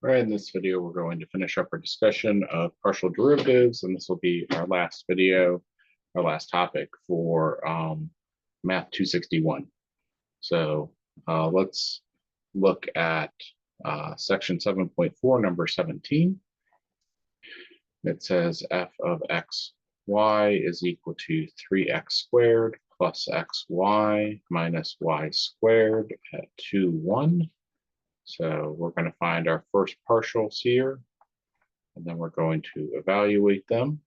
All right, in this video, we're going to finish up our discussion of partial derivatives, and this will be our last video, our last topic for Math 261. So let's look at section 7.4, number 17. It says f of x y is equal to 3x squared plus xy minus y squared at 2, 1. So we're going to find our first partials here, and then we're going to evaluate them.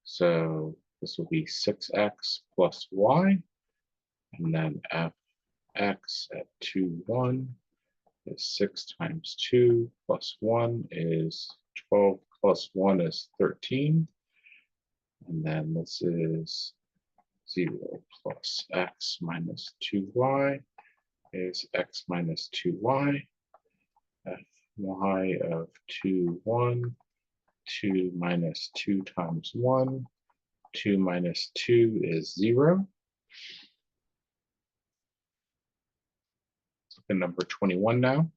So this will be 6x plus y, and then fx at 2, 1 is 6 times 2 plus 1 is 12 plus 1 is 13. And then this is 0 plus x minus 2y is x minus 2y. Fy of 2, 1, 2 minus 2 times 1, 2 minus 2 is 0. Let's look at number 21 now.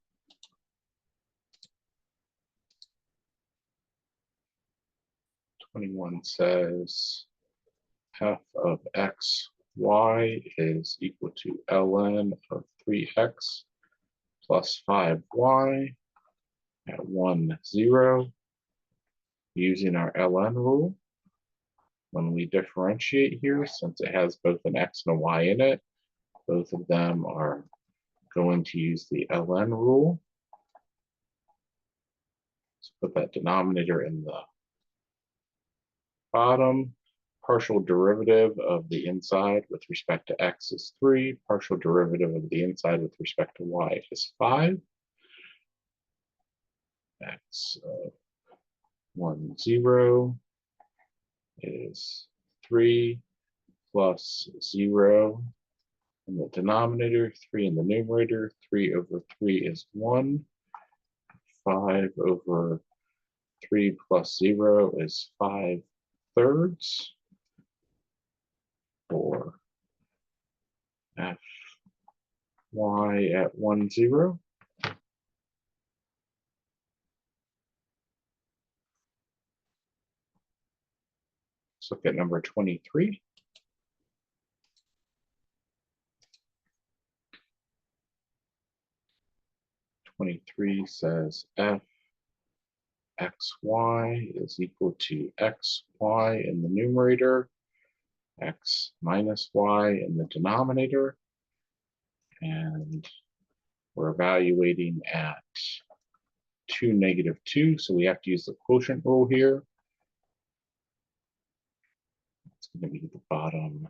Says f of x, y is equal to ln of 3x plus 5y at 1, 0. Using our ln rule, when we differentiate here, since it has both an x and a y in it, both of them are going to use the ln rule. Let's put that denominator in the bottom. Partial derivative of the inside with respect to x is 3. Partial derivative of the inside with respect to y is 5. X of 1, 0 is 3 plus 0 in the denominator, 3 in the numerator. 3 over 3 is 1. 5 over 3 plus 0 is 5/3. For f y at 1, 0. Let's look at number 23. 23 says f xy is equal to xy in the numerator, x minus y in the denominator, and we're evaluating at 2, -2, so we have to use the quotient rule here. It's going to be the bottom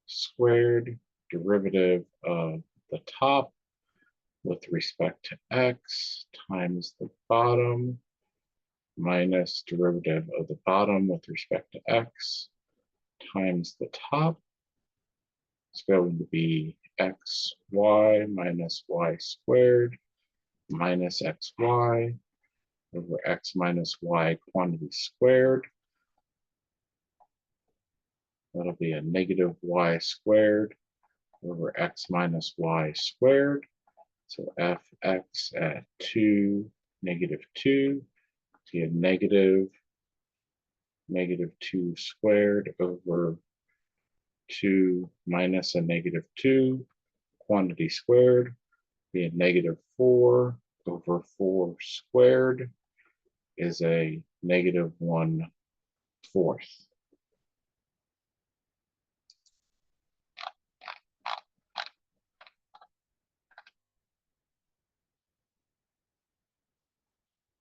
squared derivative of the top with respect to x times the bottom minus derivative of the bottom with respect to x times the top. It's going to be xy minus y squared minus xy over x minus y quantity squared. That'll be a negative y squared over x minus y squared. So fx at 2, -2, to a negative -2 squared over 2 minus a -2 quantity squared, be a -4 over 4 squared is a -1/4.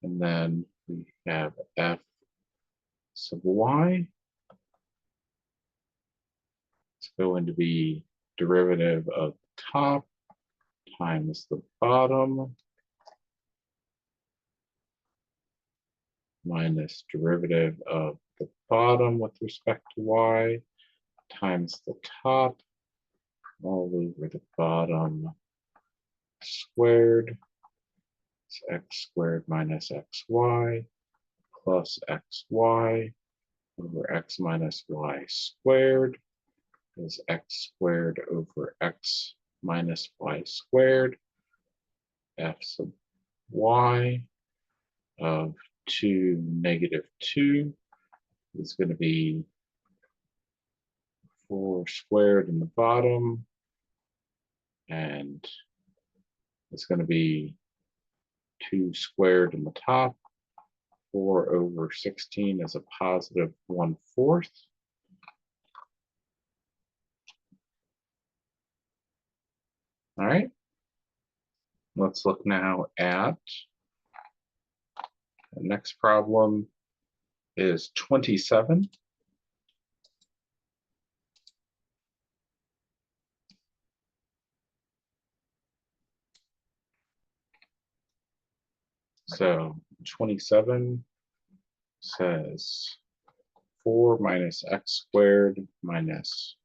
And then we have f sub y. It's going to be derivative of the top times the bottom minus derivative of the bottom with respect to y times the top all over the bottom squared. It's x squared minus xy plus xy over x minus y squared is x squared over x minus y squared. F sub y of 2, -2 is going to be 4 squared in the bottom, and it's going to be 2 squared in the top. 4 over 16 is a positive 1/4. All right. Let's look now at the next problem is 27. So 27 says 4 minus x squared minus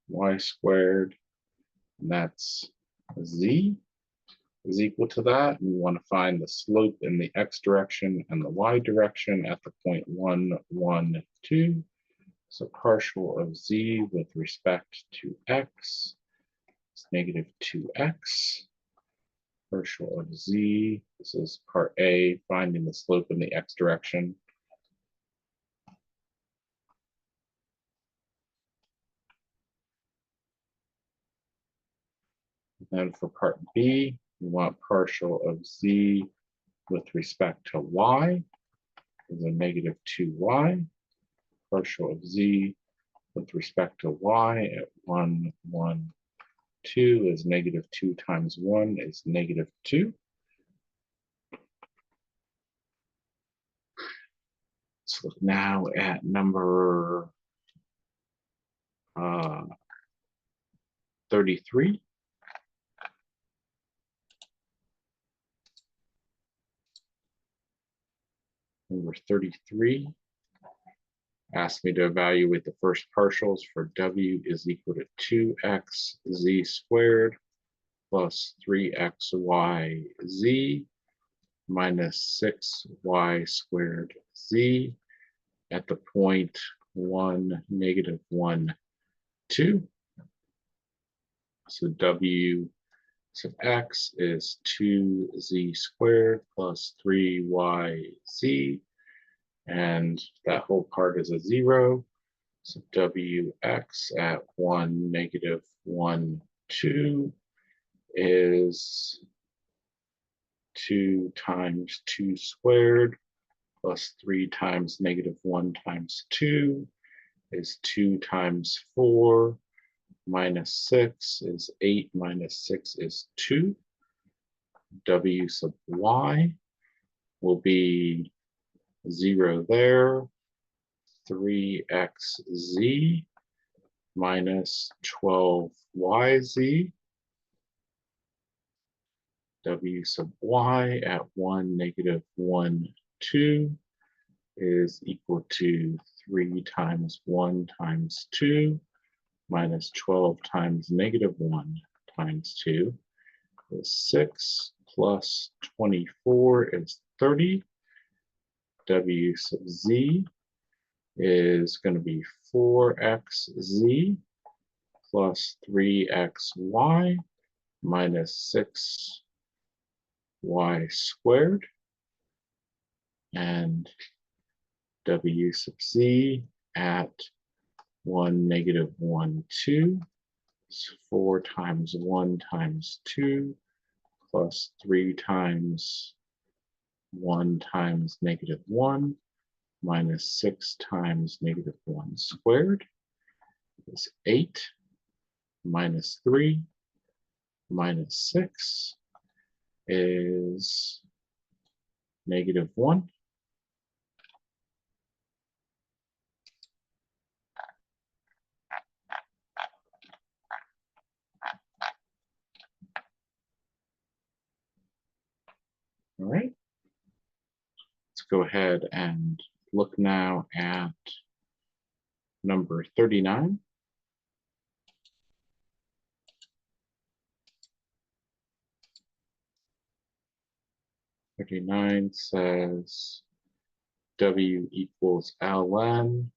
y squared, and that's z is equal to that. And we want to find the slope in the x direction and the y direction at the point 1, 1, 2. So partial of z with respect to x is -2x. Partial of z, this is part A, finding the slope in the x direction. And for part B, we want partial of z with respect to y is a -2y. Partial of z with respect to y at 1, 1, 2 is -2 times 1 is -2. Let's look now at number 33. Number 33 asked me to evaluate the first partials for w is equal to 2x z squared plus 3xyz minus 6y squared z at the point 1, -1, 2. So w sub x is 2z squared plus 3yz, and that whole part is a 0. So wx at 1, -1, 2 is 2 times 2 squared plus 3 times -1 times 2 is 2 times 4 minus 6 is 8 minus 6 is 2. W sub y will be 0 there, 3xz minus 12yz. W sub y at 1, -1, 2 is equal to 3 times 1 times 2 minus 12 times -1 times 2 is 6 plus 24 is 30. W sub z is going to be 4xz plus 3xy minus 6y squared, and w sub z at 1, -1, 2 is 4 times 1 times 2 plus 3 times 1 times -1 minus 6 times -1 squared is 8 minus 3 minus 6 is -1. All right. Let's go ahead and look now at number 39. Thirty-nine says w equals ln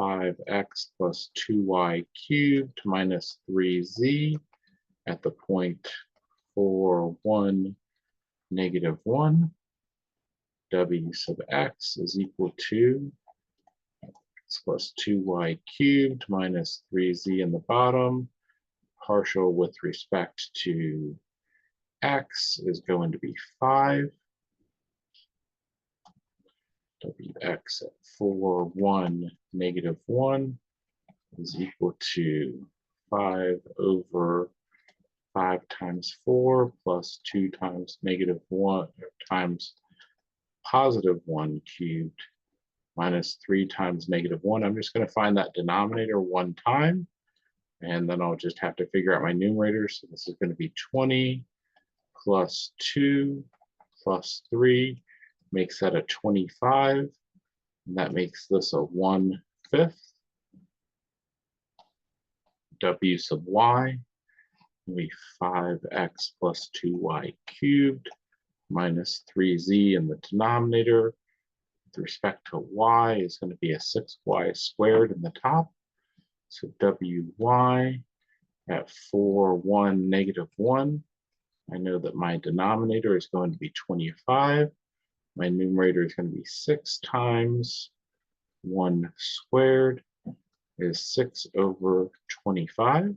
5x plus 2y cubed minus 3z at the point 4, 1, -1. W sub x is equal to x plus 2y cubed minus 3z in the bottom. Partial with respect to x is going to be 5. Wx at 4, 1, negative 1 is equal to 5 over 5 times 4 plus 2 times negative 1 times positive 1 cubed minus 3 times negative 1. I'm just going to find that denominator one time, and then I'll just have to figure out my numerator. So this is going to be 20 plus 2 plus 3 makes that a 25. And that makes this a 1/5. W sub y will be 5x plus 2y cubed minus 3z in the denominator. With respect to y is going to be a 6y squared in the top. So wy at 4, 1, negative 1. I know that my denominator is going to be 25. My numerator is going to be 6 times 1 squared is 6 over 25.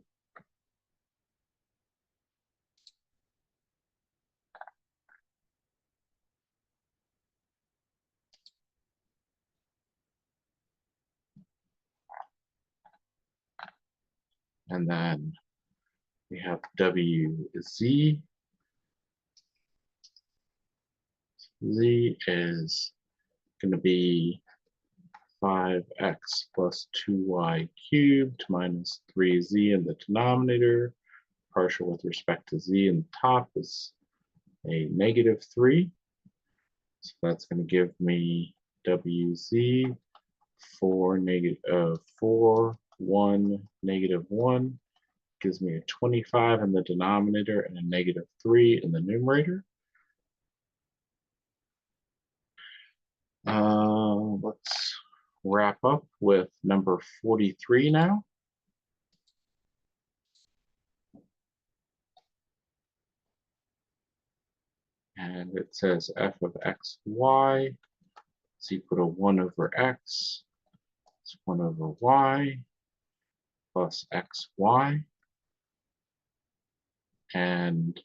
And then we have WZ. Z is going to be 5x plus 2y cubed minus 3z in the denominator. Partial with respect to z in the top is a negative 3. So that's going to give me WZ 4, 1, negative 1. Gives me a 25 in the denominator and a negative 3 in the numerator. Let's wrap up with number 43 now. And it says f of xy is equal to 1 over x. It's 1 over y plus xy. And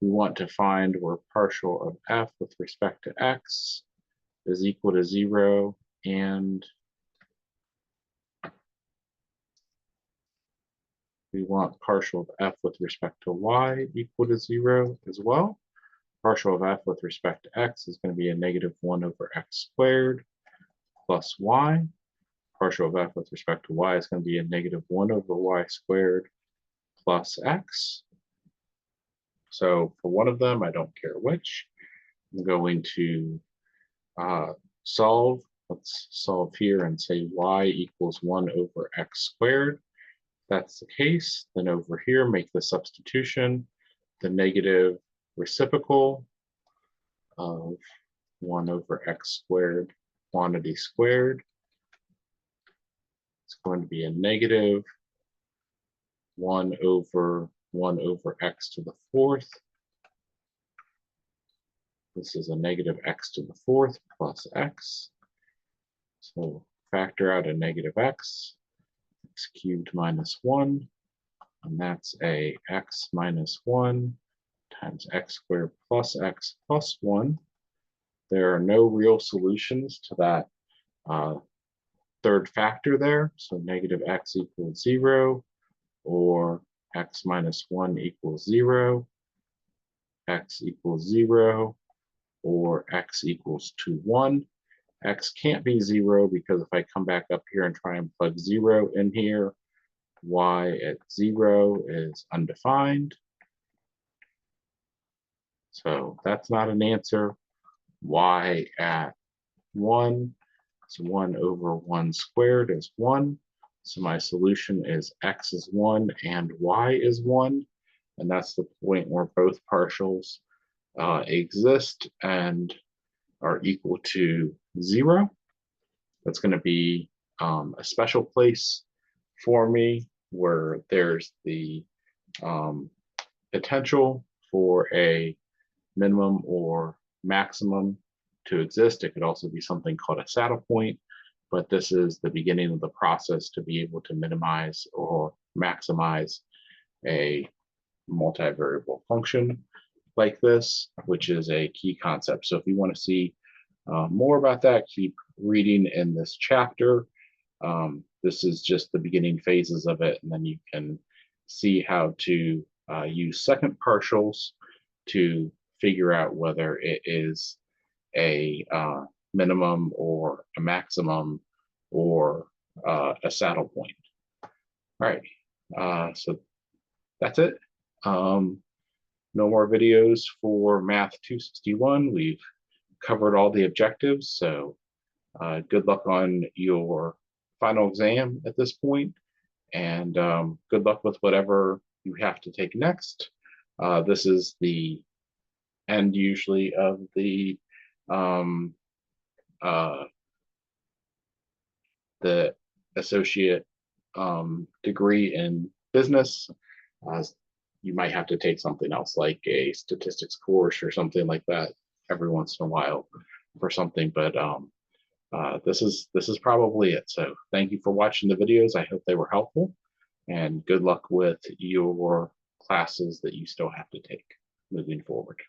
we want to find where partial of f with respect to x is equal to 0, and we want partial of f with respect to y equal to 0 as well. Partial of f with respect to x is going to be a negative 1 over x squared plus y. Partial of f with respect to y is going to be a negative 1 over y squared plus x. So for one of them, I don't care which, I'm going to solve. Let's solve here and say y equals 1 over x squared. If that's the case, then over here, make the substitution. The negative reciprocal of 1 over x squared quantity squared. It's going to be a negative 1 over x to the 4th. This is a negative x to the 4th plus x. So factor out a negative x cubed minus 1, and that's a x minus 1 times x squared plus x plus 1. There are no real solutions to that third factor there, so negative x equals 0, or x minus 1 equals 0, x equals 0, or x equals 1. X can't be 0 because if I come back up here and try and plug 0 in here, y at 0 is undefined. So that's not an answer. Y at 1, so 1 over 1 squared is 1. So my solution is x is 1 and y is 1. And that's the point where both partials exist and are equal to 0. That's going to be a special place for me where there's the potential for a minimum or maximum to exist. It could also be something called a saddle point, but this is the beginning of the process to be able to minimize or maximize a multivariable function like this, which is a key concept. So if you want to see more about that, keep reading in this chapter. This is just the beginning phases of it, and then you can see how to use second partials to figure out whether it is a minimum or a maximum or a saddle point. All right, so that's it. No more videos for Math 261. We've covered all the objectives, so good luck on your final exam at this point, and good luck with whatever you have to take next. This is the end usually of the associate degree in business. You might have to take something else like a statistics course or something like that every once in a while for something, but this is probably it. So thank you for watching the videos. I hope they were helpful, and good luck with your classes that you still have to take moving forward.